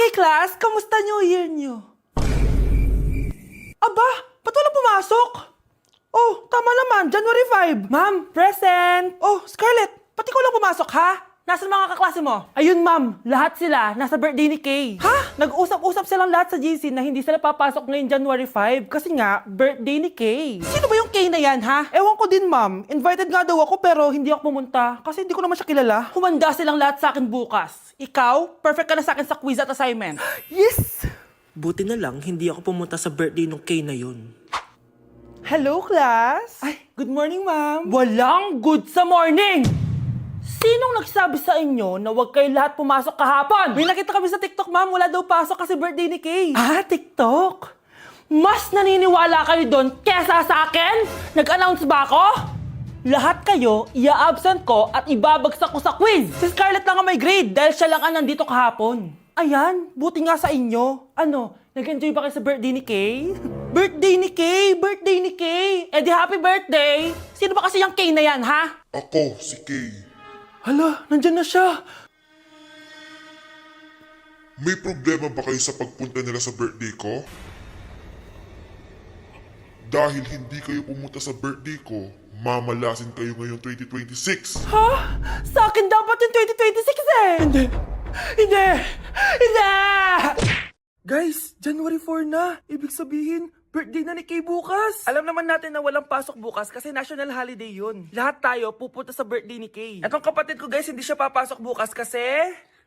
Okay, class, kamusta New Year nyo? Aba, ba't walang pumasok? Oh, tama naman, January 5. Ma'am, present! Oh, Scarlett, ba't ikaw lang pumasok, ha? Nasaan mga kaklase mo? Ayun, ma'am, lahat sila nasa birthday ni Kay. Ha? Nag-usap-usap silang lahat sa GC na hindi sila papasok ngayon January 5 kasi nga, birthday ni Kay. Sino ba yung Kay na yan, ha? Ewan ko din, ma'am. Invited nga daw ako pero hindi ako pumunta kasi hindi ko naman siya kilala. Humanda silang lahat sa akin bukas. Ikaw, perfect ka na sa akin sa quiz at assignment. Yes! Buti na lang, hindi ako pumunta sa birthday nung Kay na yun. Hello, class! Ay, good morning, ma'am. Walang good sa morning! Sinong nagsabi sa inyo na huwag kayo lahat pumasok kahapon? May nakita kami sa TikTok, ma'am. Wala daw pasok kasi birthday ni Kay. Ah, TikTok? Mas naniniwala kayo doon kesa sa akin? Nag-announce ba ako? Lahat kayo, ia-absent ko at ibabagsak ko sa quiz. Si Scarlett lang ang may grade dahil siya lang ang nandito kahapon. Ayan, buti nga sa inyo. Ano, nag-enjoy ba kayo sa birthday ni Kay? Birthday ni Kay! Birthday ni Kay! Eh di happy birthday! Sino ba kasi yung Kay na yan, ha? Ako, si Kay. Hala, nandyan na siya. May problema ba kayo sa pagpunta nila sa birthday ko? Dahil hindi kayo pumunta sa birthday ko, mamalasin kayo ngayong 2026. Ha? Sa akin dapat yung 2026 eh! Hindi! Hindi! Hindi! Guys, January 4 na. Ibig sabihin, birthday na ni Kay bukas. Alam naman natin na walang pasok bukas kasi national holiday yun. Lahat tayo pupunta sa birthday ni Kay. Etong kapatid ko guys, hindi siya papasok bukas kasi...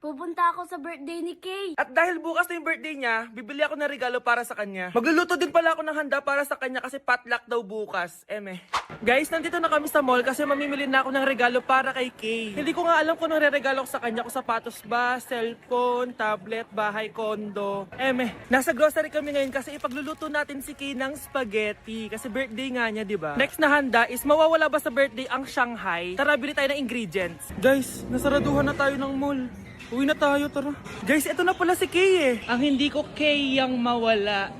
Pupunta ako sa birthday ni Kay. At dahil bukas na yung birthday niya, bibili ako ng regalo para sa kanya. Magluluto din pala ako ng handa para sa kanya kasi potluck daw bukas. Eme. Guys, nandito na kami sa mall kasi mamimili na ako ng regalo para kay Kay. Hindi ko nga alam kung anong re-regalo ko sa kanya. Kung sapatos ba, cellphone, tablet, bahay, kondo. Eme. Nasa grocery kami ngayon kasi ipagluluto natin si Kay ng spaghetti. Kasi birthday nga niya, di ba? Next na handa is mawawala ba sa birthday ang Shanghai? Tara, bili tayo ng ingredients. Guys, nasaraduhan na tayo ng mall. Uwi na tayo, tara. Guys, ito na pala si Kay eh. Ang hindi ko Kay yang mawala.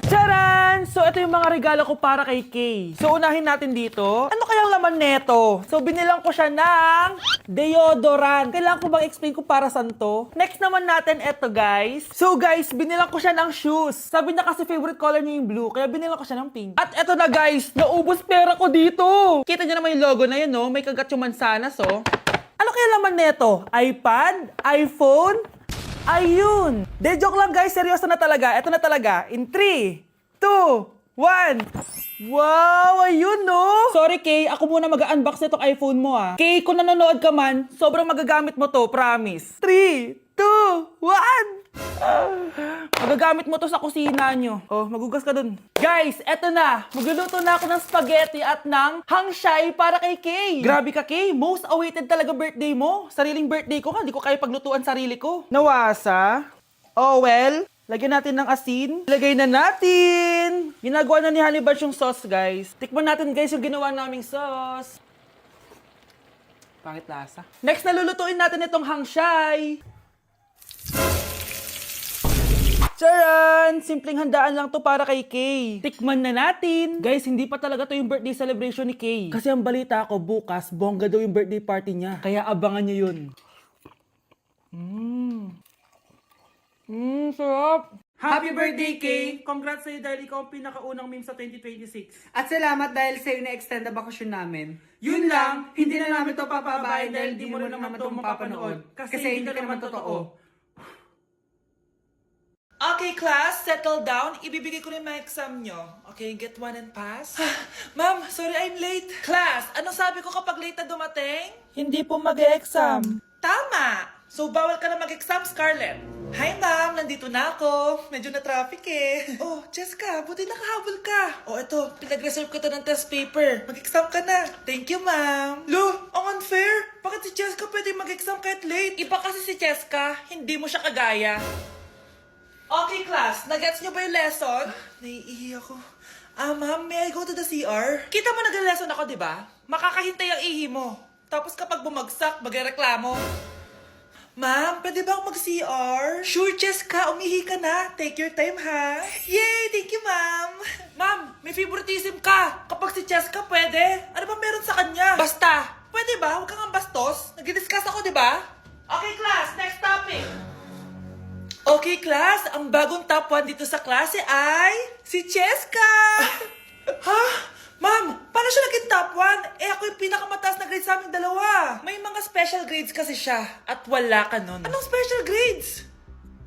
Charan! So, ito yung mga regalo ko para kay Kay. So, unahin natin dito. Ano kayang laman neto? So, binilang ko siya ng deodorant. Kailangan ko bang explain ko para saan to? Next naman natin, ito guys. So, guys, binilang ko siya ng shoes. Sabi niya kasi favorite color niya yung blue, kaya binilang ko siya ng pink. At ito na guys, naubos pera ko dito. Kita niyo naman yung logo na yun, no? May kagat yung mansanas, oh. Ano kaya laman neto? iPad? iPhone? Ayun! De, joke lang guys. Seryoso na talaga. Ito na talaga. In 3, 2, 1. Wow! Ayun no! Sorry Kay, ako muna mag-unbox nitong iPhone mo ah. Kay, kung nanonood ka man, sobrang magagamit mo to, promise. 3, 2, 1! Magagamit mo to sa kusina nyo. Oh, magugas ka dun. Guys, eto na. Magluluto na ako ng spaghetti at ng hangshai para kay Kay. Grabe ka, Kay. Most awaited talaga birthday mo. Sariling birthday ko ka. Hindi ko kaya paglutuan sarili ko. Nawasa. Oh, well. Lagyan natin ng asin. Lagay na natin. Ginagawa na ni Honey Bunch yung sauce, guys. Tikman natin, guys, yung ginawa naming sauce. Pangit lasa. Next, nalulutuin natin itong hangshai. Charan! Simpleng handaan lang to para kay Kay. Tikman na natin. Guys, hindi pa talaga to yung birthday celebration ni Kay. Kasi ang balita ko, bukas, bongga daw yung birthday party niya. Kaya abangan niyo yun. Sarap! Happy birthday, Kay! Congrats sa'yo dahil ikaw ang pinakaunang meme sa 2026. At salamat dahil sa'yo na-extend na bakasyon namin. Yun lang, hindi na namin to papabahay dahil di mo na naman to mapapanood. Kasi hindi ka naman totoo. Okay, class, settle down. Ibibigay ko na yung mga exam nyo. Okay, get one and pass. Ma'am, sorry I'm late. Class, ano sabi ko kapag late na dumating? Hindi po mag-exam. Tama! So, bawal ka na mag-exam, Scarlett. Hi, ma'am. Nandito na ako. Medyo na-traffic eh. Oh, Jessica, buti nakahabol ka. Oh, eto, pinag-reserve ko to ng test paper. Mag-exam ka na. Thank you, ma'am. Lo, ang unfair. Bakit si Jessica pwede mag-exam kahit late? Iba kasi si Jessica, hindi mo siya kagaya. Okay, class. Nagets nyo ba yung lesson? Naiihi ako. Ma'am, may I go to the CR? Kita mo nag-lesson ako, di ba? Makakahintay ang ihi mo. Tapos kapag bumagsak, magreklamo. Ma'am, pwede ba akong mag-CR? Sure, Jessica. Umihi ka na. Take your time, ha? Yay! Thank you, ma'am. Ma'am, may favoritism ka. Kapag si Jessica, pwede. Ano ba meron sa kanya? Basta. Pwede ba? Huwag kang bastos. Nag-discuss ako, di ba? Okay, class. Next topic. Okay, class. Ang bagong top 1 dito sa klase ay si Cheska! Ha? Ma'am, paano siya naging top 1? Eh, ako yung pinakamataas na grade sa aming dalawa. May mga special grades kasi siya. At wala ka nun. Anong special grades?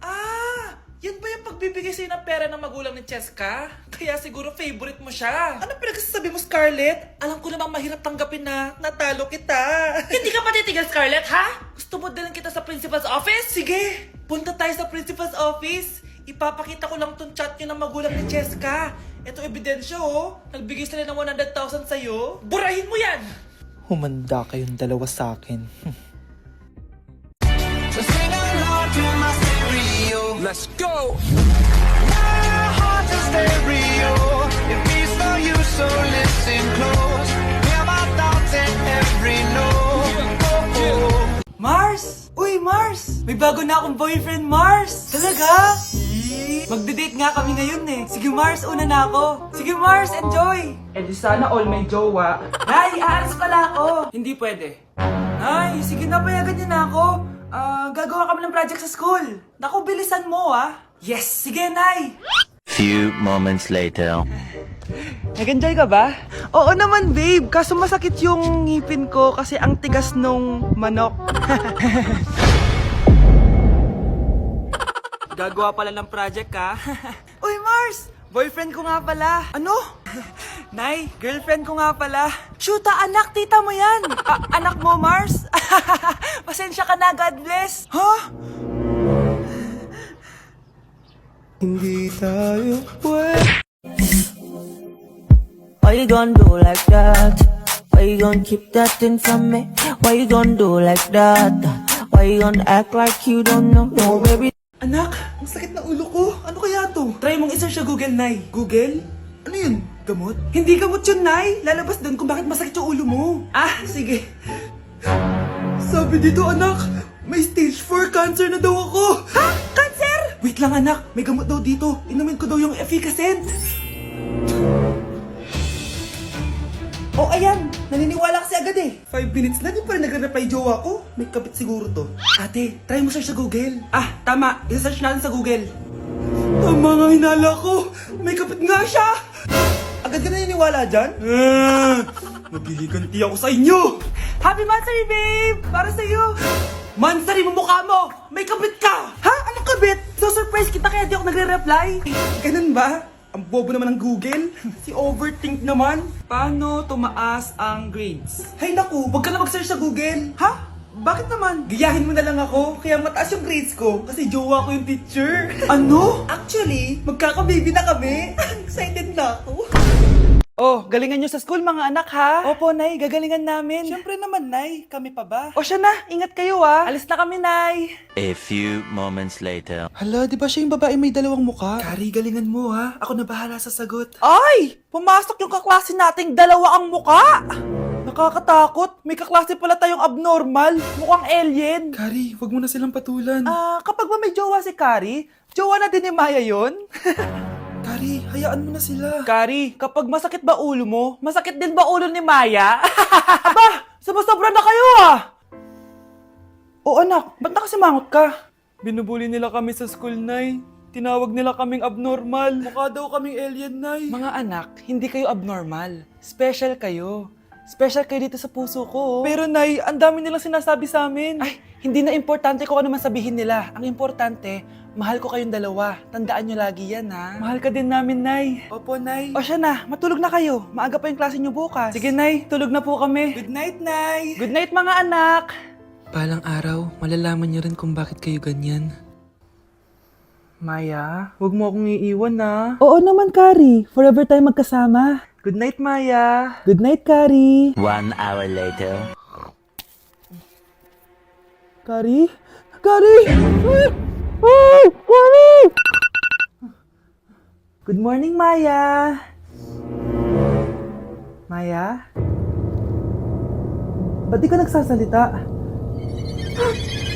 Ah, yan ba yung pagbibigay sa'yo ng pera ng magulang ni Cheska? Kaya siguro favorite mo siya. Ano pinagsasabi mo, Scarlett? Alam ko namang mahirap tanggapin na natalo kita. Hindi ka patitigil, Scarlett, ha? Gusto mo dalhin kita sa principal's office? Sige, punta tayo sa principal's office. Ipapakita ko lang tong chat nyo ng magulang ni Cheska. Ito ebidensya, oh. Nagbigay sila ng 100,000 sa'yo. Burahin mo yan! Humanda kayong dalawa sa akin. So sing along to my stereo. Let's go. My heart's a stereo. It beats for you, so listen close. Hear my thoughts in every note. Oh, oh. Mars! Uy, Mars! May bago na akong boyfriend, Mars! Talaga? Magde-date nga kami ngayon eh. Sige, Mars, una na ako. Sige, Mars, enjoy! Eh di sana all may jowa. Nay, aalis pala ako. Hindi pwede. Nay, sige na, payagan niyo na ako. Gagawa kami ng project sa school. Naku, bilisan mo Yes, sige, Nay! Few moments later. Nag-enjoy ka ba? Oo naman, babe. Kaso masakit yung ngipin ko kasi ang tigas nung manok. Gagawa pala ng project, ha? Uy, Mars! Boyfriend ko nga pala. Ano? Nay, girlfriend ko nga pala. Shoota, anak, tita mo yan. Anak mo, Mars? Pasensya ka na, God bless. Ha? Hindi tayo pwede. Why you gonna do like that? Why you gonna keep that thing from me? Why you gonna do like that? Why you gonna act like you don't know? No, baby. Anak, ang sakit na ulo ko. Ano kaya to? Try mong i-search sa Google, Nay. Google? Ano yun? Gamot? Hindi gamot yun, Nay. Lalabas doon kung bakit masakit yung ulo mo. Ah, sige. Sabi dito, anak, may stage 4 cancer na daw ako. Ha? Cancer? Wait lang, anak. May gamot daw dito. Inumin ko daw yung efficacent. Oh, ayan. Naniniwala kasi agad eh. 5 minutes na, di pa rin nagre-reply jowa ko. May kabit siguro to. Ate, try mo search sa Google. Ah, tama. I-search natin sa Google. Tama nga hinala ko. May kapit nga siya. Agad ka naniniwala dyan? Magliganti ako sa inyo. Happy Mansari, babe! Para sa'yo. Mansari mo mukha mo! May kabit ka! Ha? Anong kabit? So surprise kita kaya di ako nagre-reply. Ganun ba? Ang bobo naman ng Google. Si overthink naman. Paano tumaas ang grades? Hay naku, wag ka na mag-search sa Google. Ha? Bakit naman? Gayahin mo na lang ako, kaya mataas yung grades ko kasi jowa ko yung teacher. Ano? Actually, magkaka-baby na kami. Excited na ako. Oh, galingan nyo sa school mga anak ha? Opo, Nay, gagalingan namin. Siyempre naman, Nay. Kami pa ba? O siya na, ingat kayo Alis na kami, Nay. A few moments later. Hala, di ba siya yung babae may dalawang muka? Kari, galingan mo ha. Ako na bahala sa sagot. Ay! Pumasok yung kaklase nating dalawa ang muka! Nakakatakot. May kaklase pala tayong abnormal. Mukhang alien. Kari, wag mo na silang patulan. Kapag ba may jowa si Kari, jowa na din ni Maya yun? Kari, hayaan mo na sila. Kari, kapag masakit ba ulo mo, masakit din ba ulo ni Maya? Aba, sumasobra na kayo O anak, ba't nakasimangot ka? Binubuli nila kami sa school, Nay. Tinawag nila kaming abnormal. Mukha daw kaming alien, Nay. Mga anak, hindi kayo abnormal. Special kayo. Special kayo dito sa puso ko. Pero Nay, ang dami nilang sinasabi sa amin. Ay, hindi na importante kung ano man sabihin nila. Ang importante, mahal ko kayong dalawa. Tandaan nyo lagi yan, ha? Mahal ka din namin, Nay. Opo, Nay. O siya na, matulog na kayo. Maaga pa yung klase nyo bukas. Sige, Nay, tulog na po kami. Good night, Nay. Good night, mga anak. Palang araw, malalaman niyo rin kung bakit kayo ganyan. Maya, huwag mo akong iiwan, na. Oo naman, Kari. Forever tayo magkasama. Good night, Maya. Good night, Kari. 1 hour later. Kari? Kari! Ay, Kari! Good morning, Maya. Maya? Ba't di ka nagsasalita?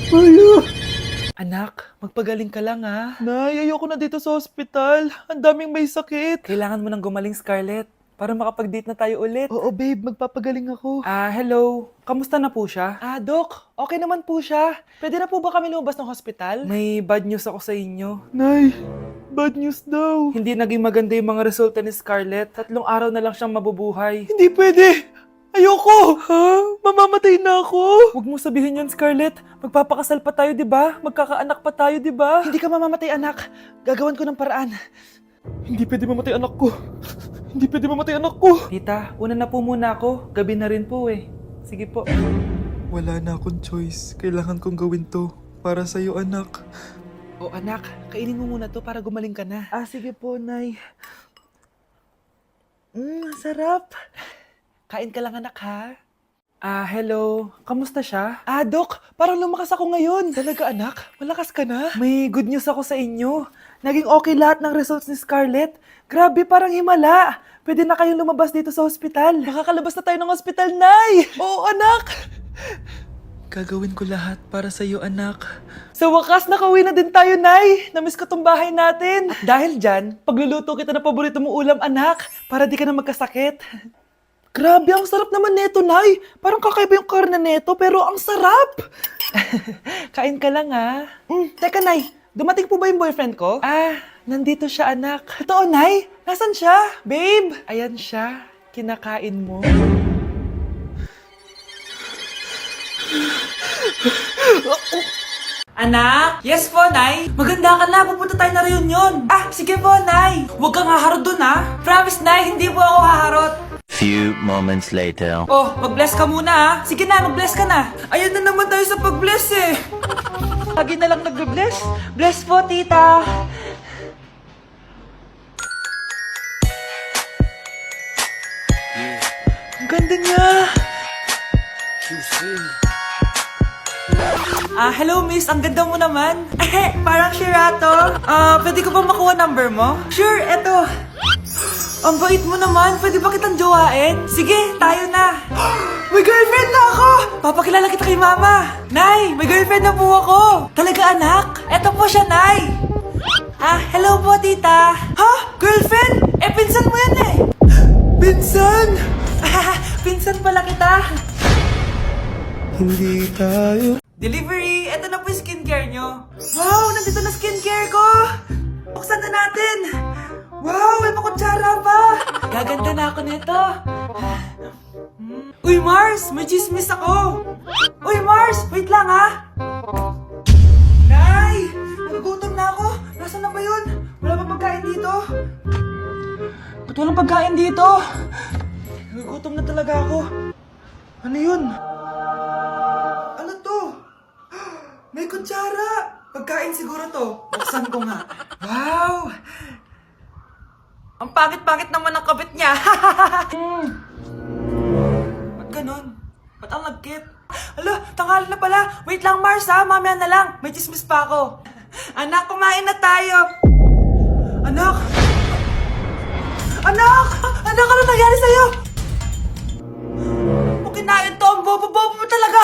Maya! Anak, magpagaling ka lang ha. Nay, ayoko na dito sa ospital. Ang daming may sakit. Kailangan mo nang gumaling, Scarlett. para makapag-date na tayo ulit. Oo, babe. Magpapagaling ako. Hello. Kamusta na po siya? Doc. Okay naman po siya. Pwede na po ba kami lumabas ng hospital? May bad news ako sa inyo. Nay, bad news daw. Hindi naging maganda yung mga resulta ni Scarlett. 3 araw na lang siyang mabubuhay. Hindi pwede! Ayoko! Ha? Mamamatay na ako! Huwag mo sabihin yan, Scarlett. Magpapakasal pa tayo, di ba? Magkakaanak pa tayo, di ba? Hindi ka mamamatay, anak. Gagawan ko ng paraan. Hindi pwede mamatay anak ko. Hindi pwede mamatay anak ko. Tita, una na po muna ako. Gabi na rin po eh. Sige po. Wala na akong choice. Kailangan kong gawin to. Para sa'yo, anak. O anak, kainin mo muna to para gumaling ka na. Sige po, Nay. Sarap. Kain ka lang, anak, ha? Hello. Kamusta siya? Dok, parang lumakas ako ngayon. Talaga, anak? Malakas ka na? May good news ako sa inyo. Naging okay lahat ng results ni Scarlett. Grabe, parang himala. Pwede na kayong lumabas dito sa ospital. Makakalabas na tayo ng ospital, Nay! Oo, anak! Gagawin ko lahat para sa'yo, anak. Sa wakas, nakauwi na din tayo, Nay. Namiss ko tong bahay natin. At dahil dyan, pagluluto kita ng paborito mong ulam, anak, para di ka na magkasakit. Grabe, ang sarap naman neto, Nay. Parang kakaiba yung karne neto, pero ang sarap. Kain ka lang, ha? Teka, Nay. Dumating po ba yung boyfriend ko? Nandito siya, anak. Totoo, Nay? Nasaan siya? Babe? Ayan siya. Kinakain mo. Anak? Yes po, Nay. Maganda ka na. Pupunta tayo na reunion. Sige po, Nay. Huwag kang haharot dun, ha? Promise, Nay. Hindi po ako haharot. Few moments later. Mag-bless ka muna, ha? Sige na, mag-bless ka na. Ayan na naman tayo sa pag-bless, eh. Lagi na lang nag-bless. Bless po, tita. Ang ganda niya. Hello, miss. Ang ganda mo naman. Parang Shirato. Pwede ko ba makuha number mo? Sure, eto. Ang bait mo naman. Pwede ba kitang jowain? Sige, tayo na. May girlfriend na ako! Papakilala kita kay mama. Nay, may girlfriend na po ako. Talaga, anak? Eto po siya, Nay. Hello po, tita. Ha? Girlfriend? Pinsan mo yan eh. Pinsan? Pinsan pala kita. Hindi tayo. Delivery! Eto na po yung skincare nyo. Wow! Nandito na skincare ko! Buksan na natin! Wow! May pakutsara pa! Gaganda na ako nito. Uy, Mars! May chismis ako! Uy, Mars! Wait lang, ha! Nay! Nagugutom na ako! Nasaan na ba yun? Wala pa pagkain dito? Ba't walang pagkain dito? Nagugutom na talaga ako. Ano yun? Ano to? May kutsara! Pagkain siguro to. Buksan ko nga. Wow! Ang pangit-pangit naman ng kabit niya. Ba't ganun? Ba't ang lagkit? Hala, tanghali na pala. Wait lang, Mars, ha? Mamaya na lang. May chismis pa ako. Anak, kumain na tayo. Anak! Anak! Anak, ano nangyari sa'yo? Kung kinain to, ang bobo-bobo mo talaga.